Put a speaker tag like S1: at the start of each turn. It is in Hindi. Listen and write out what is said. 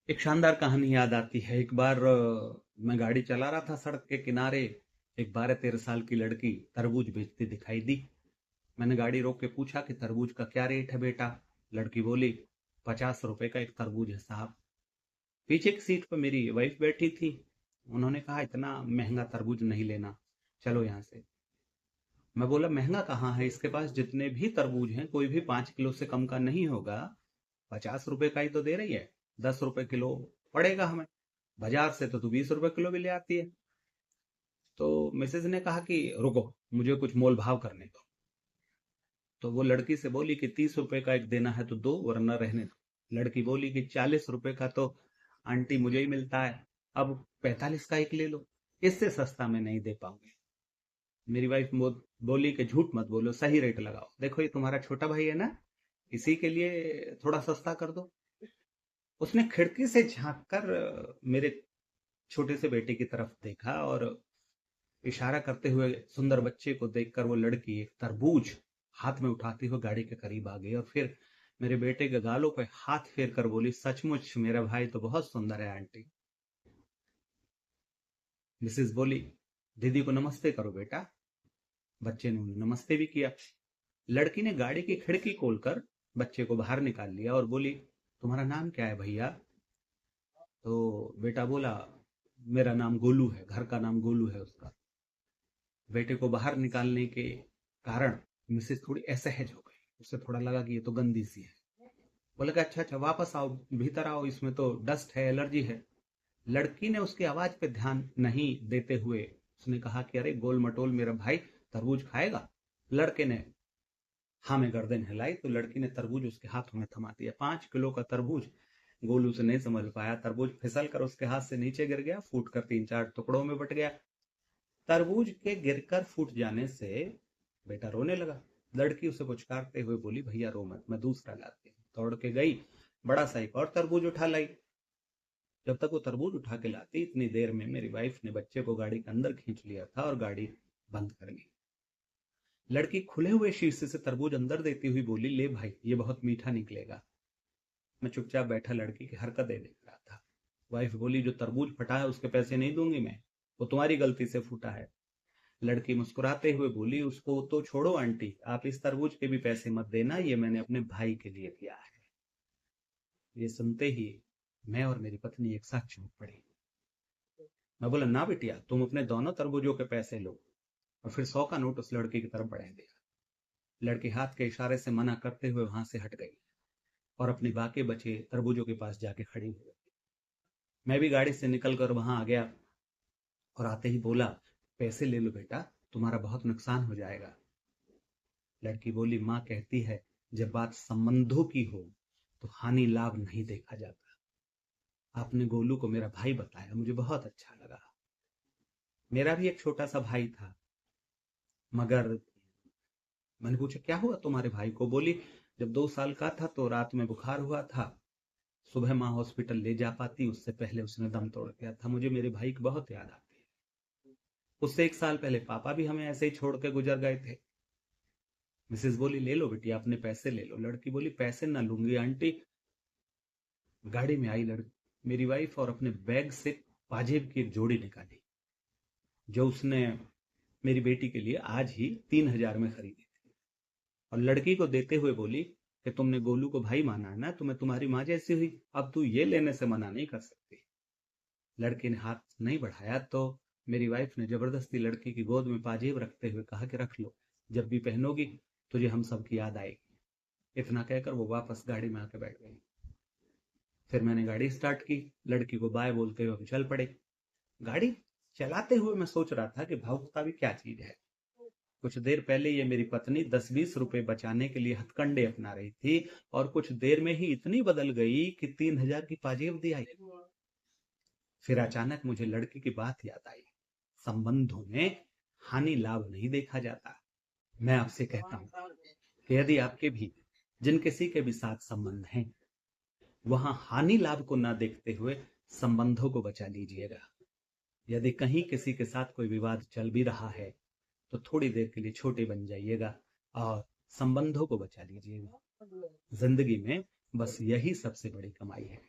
S1: एक शानदार कहानी याद आती है। एक बार मैं गाड़ी चला रहा था सड़क के किनारे। एक 12-13 साल की लड़की तरबूज बेचती दिखाई दी। मैंने गाड़ी रोक के पूछा कि तरबूज का क्या रेट है बेटा। लड़की बोली, 50 रुपए का एक तरबूज है साहब। पीछे की सीट पर मेरी वाइफ बैठी थी। उन्होंने कहा, इतना महंगा तरबूज नहीं लेना, चलो यहाँ से। मैं बोला, महंगा कहाँ है, इसके पास जितने भी तरबूज हैं कोई भी 5 किलो से कम का नहीं होगा। 50 रुपए का ही तो दे रही है, 10 रुपए किलो पड़ेगा हमें। बाजार से तो तू 20 रुपए किलो भी ले आती है। तो मिसेज ने कहा कि रुको, मुझे कुछ मोल भाव करने दो। तो वो लड़की से बोली कि 30 रुपए का एक देना है तो दो, वरना रहने दो। लड़की बोली कि 40 रुपए का तो आंटी मुझे ही मिलता है, अब 45 का एक ले लो, इससे सस्ता मैं नहीं दे पाऊंगी। मेरी वाइफ बोली कि झूठ मत बोलो, सही रेट लगाओ, देखो ये तुम्हारा छोटा भाई है ना, इसी के लिए थोड़ा सस्ता कर दो। उसने खिड़की से झांक कर मेरे छोटे से बेटे की तरफ देखा और इशारा करते हुए सुंदर बच्चे को देखकर वो लड़की एक तरबूज हाथ में उठाती हुए गाड़ी के करीब आ गई और फिर मेरे बेटे के गालों पे हाथ फेर कर बोली, सचमुच मेरा भाई तो बहुत सुंदर है आंटी। मिसेज बोली, दीदी को नमस्ते करो बेटा। बच्चे ने उन्हें नमस्ते भी किया। लड़की ने गाड़ी की खिड़की खोलकर बच्चे को बाहर निकाल लिया और बोली, तुम्हारा नाम क्या है भैया? तो बेटा बोला, मेरा नाम गोलू है, घर का नाम गोलू है उसका। बेटे को बाहर निकालने के कारण मिसेस थोड़ी असहज हो गई। उसे थोड़ा लगा कि ये तो गंदी सी है। बोले कि अच्छा अच्छा, वापस आओ, भीतर आओ, इसमें तो डस्ट है, एलर्जी है। लड़की ने उसकी आवाज पे ध्यान नहीं देते हुए उसने कहा कि अरे गोल मटोल मेरा भाई तरबूज खाएगा। लड़के ने हाँ में गर्दन हिलाई तो लड़की ने तरबूज उसके हाथों में थमा दिया। 5 किलो का तरबूज गोलू से नहीं समझ पाया। तरबूज फिसल कर उसके हाथ से नीचे गिर गया, फूट कर 3-4 टुकड़ों में बट गया। तरबूज के गिरकर फूट जाने से बेटा रोने लगा। लड़की उसे पुचकारते हुए बोली, भैया रो मत, मैं दूसरा लाती हूँ। दौड़ के गई, बड़ा सा एक और तरबूज उठा लाई। जब तक वो तरबूज उठा के लाती, इतनी देर में मेरी वाइफ ने बच्चे को गाड़ी के अंदर खींच लिया था और गाड़ी बंद कर ली। लड़की खुले हुए शीशे से तरबूज अंदर देती हुई बोली, ले भाई, ये बहुत मीठा निकलेगा। मैं चुपचाप बैठा लड़की की हरकतें देख रहा था। वाइफ बोली, जो तरबूज फटा है उसके पैसे नहीं दूंगी मैं, वो तुम्हारी गलती से फूटा है। लड़की मुस्कुराते हुए बोली, उसको तो छोड़ो आंटी, आप इस तरबूज के भी पैसे मत देना, ये मैंने अपने भाई के लिए किया है। ये सुनते ही मैं और मेरी पत्नी एक साथ चौंक पड़ी। मैं बोला, ना बिटिया, तुम अपने दोनों तरबूजों के पैसे लो। और फिर 100 का नोट उस लड़की की तरफ बढ़ा दिया। लड़की हाथ के इशारे से मना करते हुए वहां से हट गई और अपने बाकी बचे तरबूजों के पास जाके खड़ी हो गई। मैं भी गाड़ी से निकलकर वहां आ गया और आते ही बोला, पैसे ले लो बेटा, तुम्हारा बहुत नुकसान हो जाएगा। लड़की बोली, माँ कहती है जब बात संबंधों की हो तो हानि लाभ नहीं देखा जाता। आपने गोलू को मेरा भाई बताया, मुझे बहुत अच्छा लगा। मेरा भी एक छोटा सा भाई था, मगर मैंने पूछा, क्या हुआ तुम्हारे भाई को? बोली, जब 2 साल का था तो रात में बुखार हुआ था, सुबह माँ हॉस्पिटल ले जा पाती, उससे पहले उसने दम तोड़ दिया था। मुझे मेरे भाई की बहुत याद आती है। उससे 1 साल पहले पापा भी हमें ऐसे ही छोड़ के गुजर गए थे। मिसेज बोली, ले लो बेटी, अपने पैसे ले लो। लड़की बोली, पैसे ना लूंगी आंटी। गाड़ी में आई लड़की, मेरी वाइफ, और अपने बैग से पाजेब की एक जोड़ी निकाली जो उसने मेरी बेटी के लिए आज ही 3,000 में खरीदी थी, और लड़की को देते हुए बोली कि तुमने गोलू को भाई माना है ना, तो मैं तुम्हारी माँ जैसी हुई, अब तू ये लेने से मना नहीं कर सकती। लड़की ने हाथ नहीं बढ़ाया तो मेरी वाइफ ने जबरदस्ती लड़की की गोद में पाजेब रखते हुए कहा कि रख लो, जब भी पहनोगी तुझे हम सब की याद आएगी। इतना कहकर वो वापस गाड़ी में आके बैठ गई। फिर मैंने गाड़ी स्टार्ट की, लड़की को बाय बोलते हुए हम चल पड़े। गाड़ी चलाते हुए मैं सोच रहा था कि भावुकता भी क्या चीज है। कुछ देर पहले ये मेरी पत्नी 10-20 रुपए बचाने के लिए हथकंडे अपना रही थी, और कुछ देर में ही इतनी बदल गई कि 3,000 की पाजेब दी आई। फिर अचानक मुझे लड़की की बात याद आई, संबंधों में हानि लाभ नहीं देखा जाता। मैं आपसे कहता हूं कि यदि आपके भी जिन किसी के भी साथ संबंध हैं, वहां हानि लाभ को ना देखते हुए संबंधों को बचा लीजिएगा। यदि कहीं किसी के साथ कोई विवाद चल भी रहा है तो थोड़ी देर के लिए छोटे बन जाइएगा और संबंधों को बचा लीजिएगा। जिंदगी में बस यही सबसे बड़ी कमाई है।